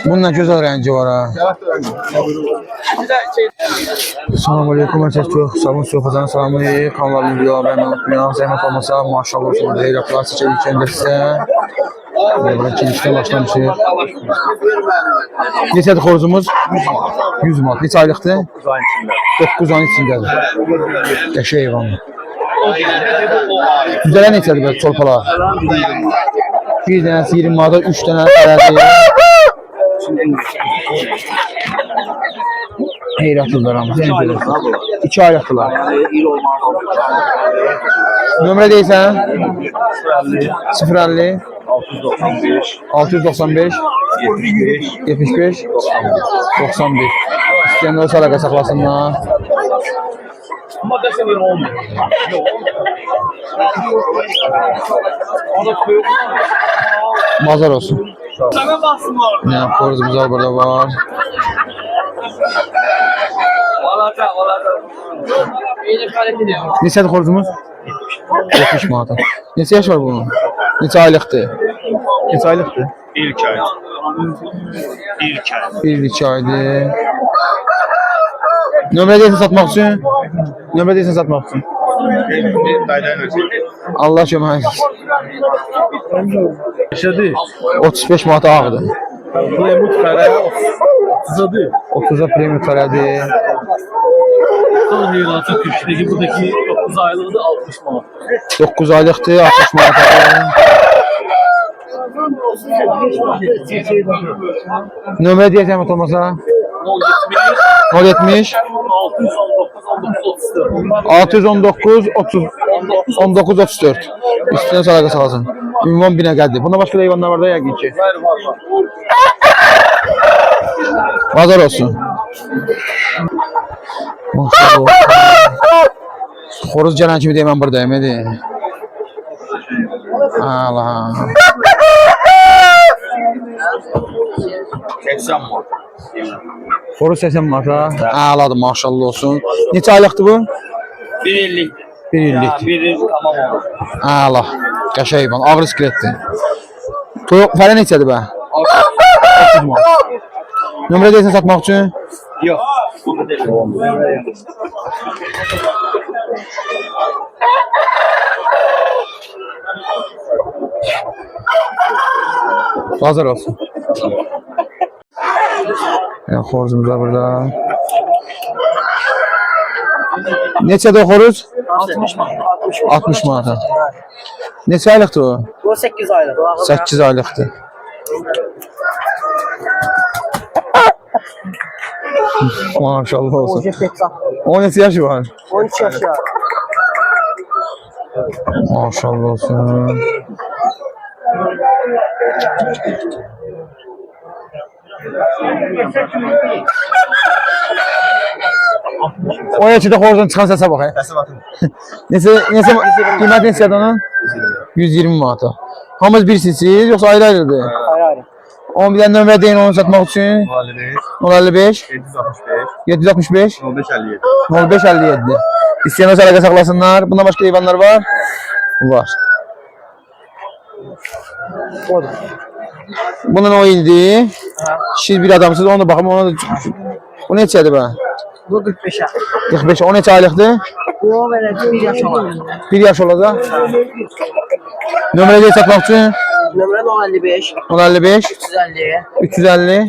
Bunun ne güzel rengi var ha. Selamun Aleyküm. Çok sabun sofadan selamünaleyküm. Kanalımın videoları ben unutmayalım. Zəhmət olmasa maşallah olsun. Heyratlar çəkirkən də sizə. Burada çekişdən başlamışıq. Neçədir xoruzumuz? 100 manat. Neçə aylıqdır? 9 ayın içindədir. Qəşəng heyvandır. Güzələ neçədir belə çolpalar? Bir dənəsi 20 manata, 3 dənə fərədir. Heyratlılar ama. 2 aylıqdılar. Nömrə deyirsən? 050 695 75 91. İstəyənlər olsa əlaqə saxlasınlar. Bazar olsun. Ne xoruzumuz var burada var. Neçədir xoruzumuz? 70 manata. Neçə yaş var bunun? Neçə aylıqdır? Neçə aylıqdır? 1-2 ay. 1-2 aydır. Nömrə deyilsən satmaq üçün? Nömrə deyilsən satmaq üçün? Allah kömək etsin. 35 manata ağdır. Plemut fərə 30'adır. 30'a premium fərədir. Son heyratı Türkçedeki buradaki 9 aylığı da 60 manat. 9 aylıqdır, 60 manata. Nömrə deyəcəm olmasa? 070 619 19 34. Üstüne əlaqə salasın. Ünvan binə qəddir. Bunda başqa da heyvanlar var da yəqin ki. Bazar olsun. Maşallah. Xoruz gələn kimi deyəm mən buradayım. Allah. 80 manat. Xoruz 80 manata. Ağladı maşallah olsun. Neçə aylıqdır bu? 1 illik. 1 illik. 1 il tamam olur. Allah. Qəşəng heyvan. Ağır iskeletdir. Toyuq fərə neçədir bə? 30 manat. Nömrə deyirsən satmaq üçün? Yox. Hazır olsun. Ya xoruzumuz var burada. Neçədir o xoruz? 60 manat. 60 manata. Neçə aylıqdır o? Bu 8 aylıq. 8 aylıqdır. Maşallah olsun. O neçə yaşı var? 13 yaşı. Maşallah olsun. O yaşında xoruzdan çıxan səsə bax. Neçə qiymət neçədir onun? 120 manata. Hamımız birisiz, yoxsa ayrı-ayrıdır? Ayrı-ayrı. 11 dənə nömrə deyin onu satmaq üçün. 055 765 05 57. İstəyənlər əlaqə saxlasınlar. Bundan başqa heyvanlar var? Var. Odur. Bunun o ildi. Siz bir adamsınız, ona baxım, ona da... Bu neçədir bə? Bu 45'e. 45, o neçə aylıqdır? Bu böyle 1 yaş olan. 1 yaş olacaq. Nömrə deyin satmaq üçün? Nömrə 055 055 350 350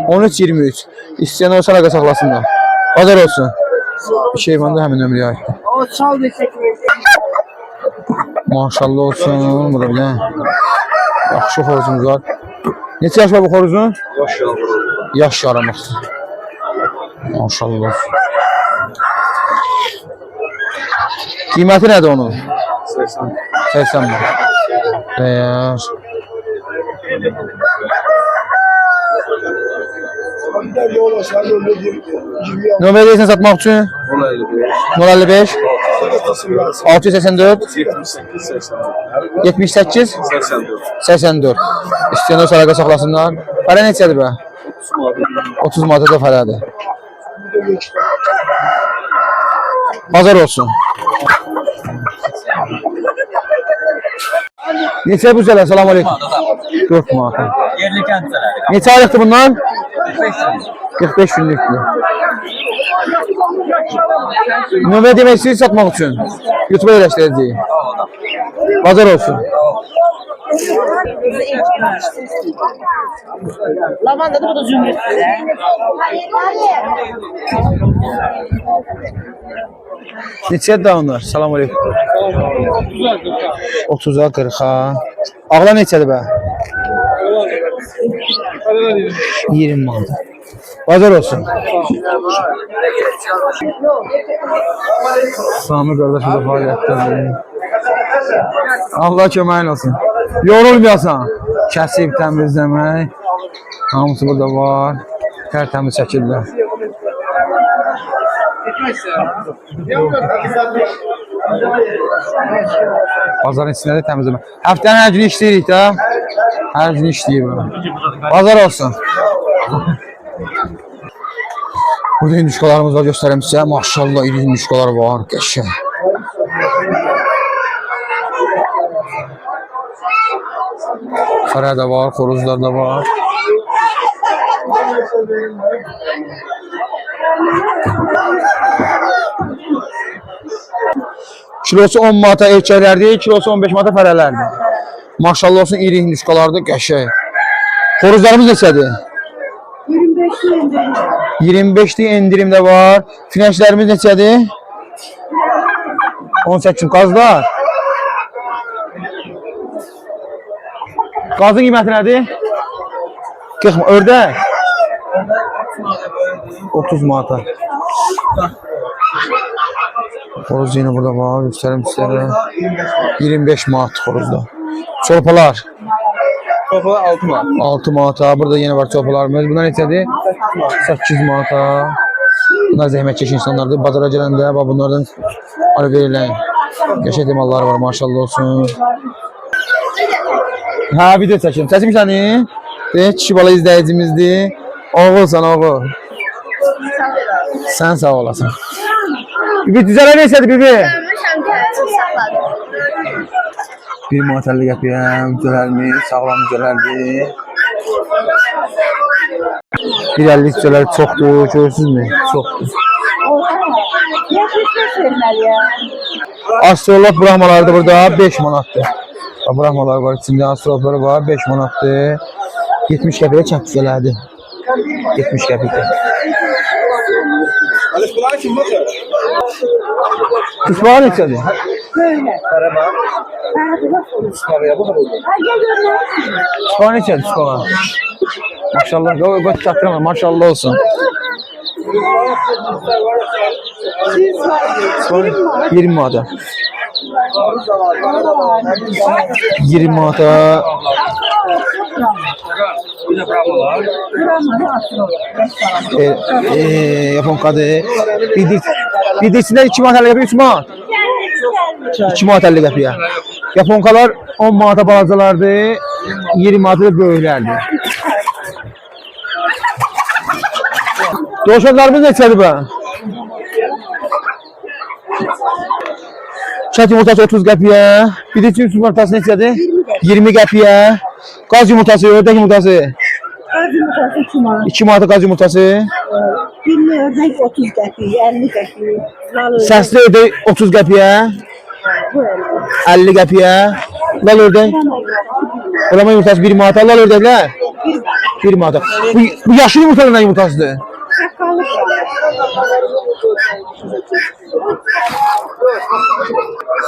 13 23. İstəyənlər olsa əlaqə saxlasınlar. Bazar olsun. Bir şey var da həmin nömrəyə aid. O çal desek. Maşallah olsun. Burada bir yaxşı xoruzumuz var. Neçə yaş var bu xoruzun? Yaş yaramaq. Maşallah. Qiyməti nədir onun? 80 manat. Bəyaz. Nömrə deyirsən satmaq üçün? 055 684 78 84. İstəyənlər əlaqə saxlasınlar. Fərə neçədir bə? 30 manata da fərədir. Bazar olsun. Neçə bu sənə? Salam aleyküm. 4 manata. Yerli kəndçilər. Neçə aylıqdır bundan? 45 günlükdür. Növbə demək istəyir satmaq üçün. YouTube'a yerləşdirəcəyik. Bazar olsun. Lavanda da bu da zümrüt. Neçədir daha onlar? Salam aleyküm. 30'a 40'a. Ağla neçədir bə? 20 manat. Bazar olsun. Sami qardaş da fəaliyyətdədir. Allah köməyin olsun. Yorulmayasan. Kəsib təmizləmək. Hamısı burada var. Tərtəmiz şəkildə. Bazarın içində də təmizləmək. Həftənin hər günü işləyirik də. Hər günü işləyir. Bazar olsun. Burada hinduşkalarımız var, göstərəm sizə. Maşallah iri hinduşkalar var. Qəşəng. Xərə də var, xoruzlar da var. Kilosu 10 manata erkəklərdir, kilosu 15 manata fərələrdir. Maşallah olsun iri hinduşkalardır, qəşəng. Xoruzlarımız neçədir? 25'li endirimdə var. Finəşlərimiz neçədir? 18 qazlar. Qazın qiyməti nədir? 40 manat. Ördək? 30 manata. Xoruz yine burada var. Göstərim sizlərə. 25 manat xoruzda. Çorpalar? Çorpalar 6 manat. 6 manata. Burada yine var çorpalarımız. Bunlar neçədir? 8 manata. Bunlar zəhmətkeş insanlardır. Bazara gələndə bunlardan alı verilən qəşəng mallar var. Maşallah olsun. Ha, video çəkim. Səsim səni. Kişi bala izləyicimizdir. Oğulsan, oğul. Sən sağ olasın. Bibi düzələ neçədir bibi? Bir manat 50 qəpiyə düzələrmiş, sağlam düzələrdir. 1.50 düzələr çoxdur, görürsünüzmü? Çoxdur. Astrolog brahmaları da burada 5 manatdır. Brahmalar var içində, astrologları var 5 manatdır. 70 qəpiyə kənd düzələrdir. 70 qəpiyə. Kısmağı neçədir? Kısmağı neçədir kısmağı? Maşallah, qoç çatdırma, maşallah olsun. 20 manata. 20 manata. Yaponkadır. Bir dişindən 2 manat 50 qəpiyə, 3 manat. 2 manat 50 qəpiyə. Yaponkalar 10 manata balacalardır, 20 manata da böyüklərdir. Dovşanlarımız neçədir bə? Çət yumurtası 30 qəpiyə. Bir də yumurtası neçədir? 20 qəpiyə. Qaz yumurtası, ördək yumurtası. Qaz yumurtası 2 manat. 2 manata qaz yumurtası. Billi ördək 30 qəpiyə, 50 qəpiyə. Səsli ördək 30 qəpiyə. 50 qəpiyə. Lal ördək. Ulama yumurtası 1 manata. Lal ördəklər? 1 manata. Bu yaşlı yumurtalarından yumurtasıdır.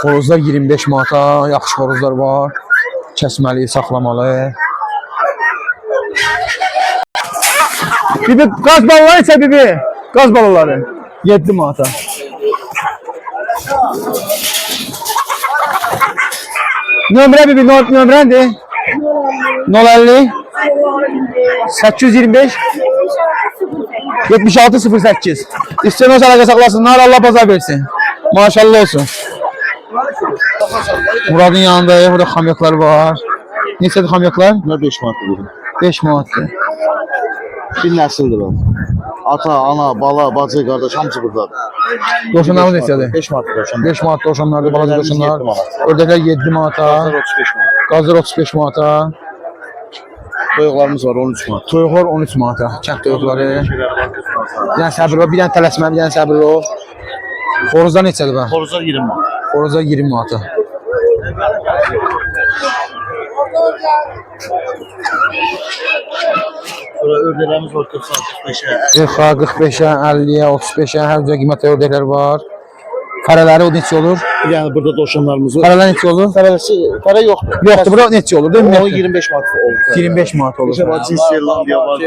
Xoruzlar 25 manata, yaxşı xoruzlar var. Kəsməli, saxlamalı. Bibi, qaz balaları neçə bibi? Qaz balaları 7 manata. Nömrə bibi, nömrəndir? 050 825 7608. İstəyən olsa əlaqə saxlasınlar, Allah bazar versin. Maşallah olsun. Muradın yanında burada xamyaklar var. Neçədir xamyaklar? 5 manatdır. 5 manatdır. Bir nəsildir bu. Ata, ana, bala, bacı, qardaş hamısı burdadır. Doşanlarımız neçədir? 5 manatdır doşan. 5 manat doşanlardır, balaca doşanlar. 7 manat. Ördəklər 7 manata. 35 manat. Qazır 35 manata. Toyuqlarımız var 13 manat. Toyuqlar 13 manata. Kənd toyuqları. Bir dənə səbir ol, bir dənə tələsmə, bir dənə səbir ol. Xoruzlar neçədir bə? Xoruzlar 20 manat. Xoruzlar 20 manata. Sonra ördəklərimiz var 45'e. 40-a, 45-ə, 50-yə, 35-ə hər cür qiymətli ördəklər var. Fərələri o neçə olur? Yani burada doşanlarımız var. Fərələr neçə olur? Para yoktur. Yoxdur, bura neçə olur? Değil mi? O 25 manat olur. 25 manat olur. İşte bak Cinsellandiya var,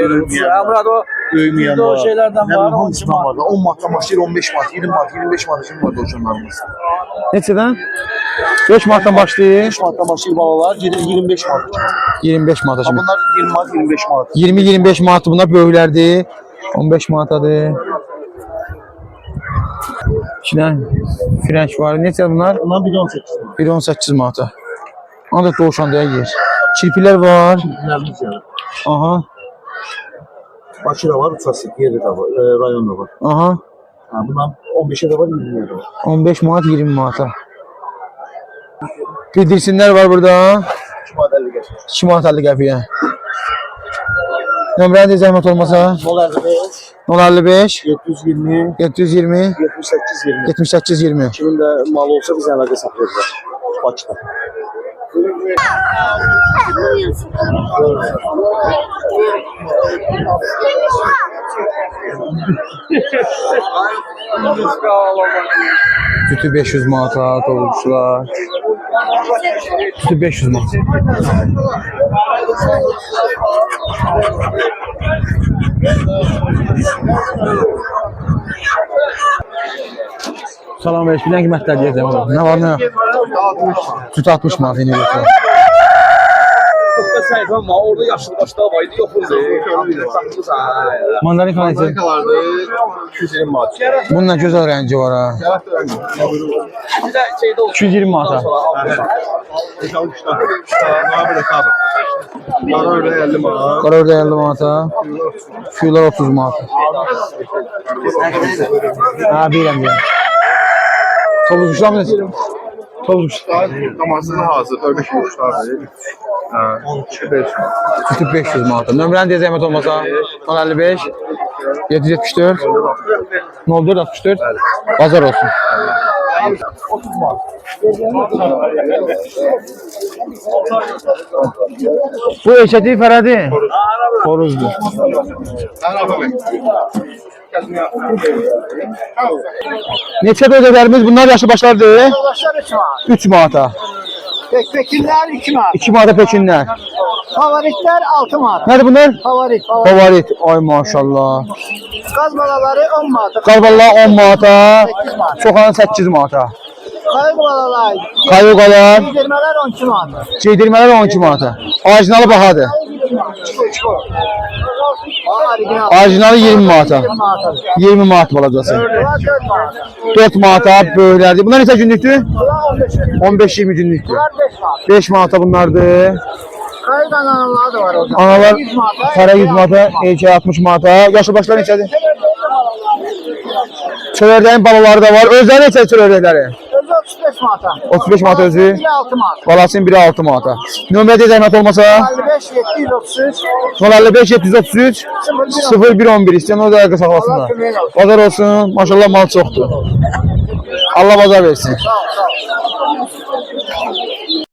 Öymeyen var. şeylerden Ne var, bileyim hamısından var. 10 manattan başlayır 15 manat, 20 manat, 25 manat şimdi var doşanlarımız. Neçədən? 5 manatdan başlayır. 5 manattan başlayır balalar, 25 manat. 25 manata kimi. Bunlar 20 manat, 25 manat. 20-25 manat bunlar böyüklərdir. 15 manatadır. İçindən frenç var. Neçə bunlar? Ondan bir 18 manat. 1.18 manata. Onu da doğuşandıya yer. Çirpilər var. Neremiz yani. Aha. Bakıda var, Uçası, yeri de var, rayonda var. Aha. Ha, bundan 15'e de var, 20'ye de var. 15 manat 20 manata. Bildirsinlər var burada. 2 manat 50 geçer. 2 manat 50 qəpiyə. Nömrəni də zəhmət olmasa 055, 055 720, 720 78, 20. 78 20. Kimin de malı olsa biz əlaqə saxlayırlar. Bakıda. Sütü 500 manata, doğrultular. Sütü 500 manata. Salam aleyküm. Ne qiymətlər deyəcəm? Nə var, nə yox? Süt 60 manat yeni götürür. Ama orada yaşlı başta vardı yoktu. Mandarin kanəsi. Vardı 220 manat. Bununla gözəl rəngi var ha. Bir de şeyde olsun. 220 manata. Bana öyle 50 manat. Qara ördək 50 manata. Füylər 30 manata. Ha, bilirəm. Topuz kuşlar mı? Topuz kuşlar. Damasını hazır. 5 kuşlardır. 5. Sütü 500 manata. Nömrəni deyə zəhmət olmasa 055 774 04 64 Bazar olsun. Bu eşəti fərədi. Xoruzdur. Neçə ödələrimiz bunlar yaşlı başlardır? 3 manata. Pekinler 2 manat. 2 manata pekinlər. Favoritler 6 manat. Nədir bunlar? Favorit. Favorit. Ay maşallah. Gaz balaları 10 manat. Qalbalar 10 manata. 8 manat. Çoxanın 8 manata. Kayık balalar. Kayuqalar, Yedirmeler 12 manat. geydirmələr 12 manata. Orijinalı bahadır. Orijinal. Orijinalı 20 manata. 20 manat. 20 manat balacası. Bunlar 4 manat. 4 manata böyüklərdir. Bunlar neçə günlükdür? Bunlar 15 15-20 manat. günlükdür. Bunlar 5 manat. 5 manata bunlardır. Kayık analar da var orada. Analar 100 manat. para 100 manata, erkək 60 manata. Yaşlı başlar neçədir? Çölərdəyin balaları da var. Özləri neçə çölərdəkləri? Özü 35 manata. 35 manat özü. Biri 6 manat. Balasının biri 6 manata. Nömrədə zəhmət olmasa 55 733 055 733 0111 istəyən o da ayaqda saxlasınlar. Bazar olsun. Maşallah mal çoxdur. Allah bazar versin. Sağ ol.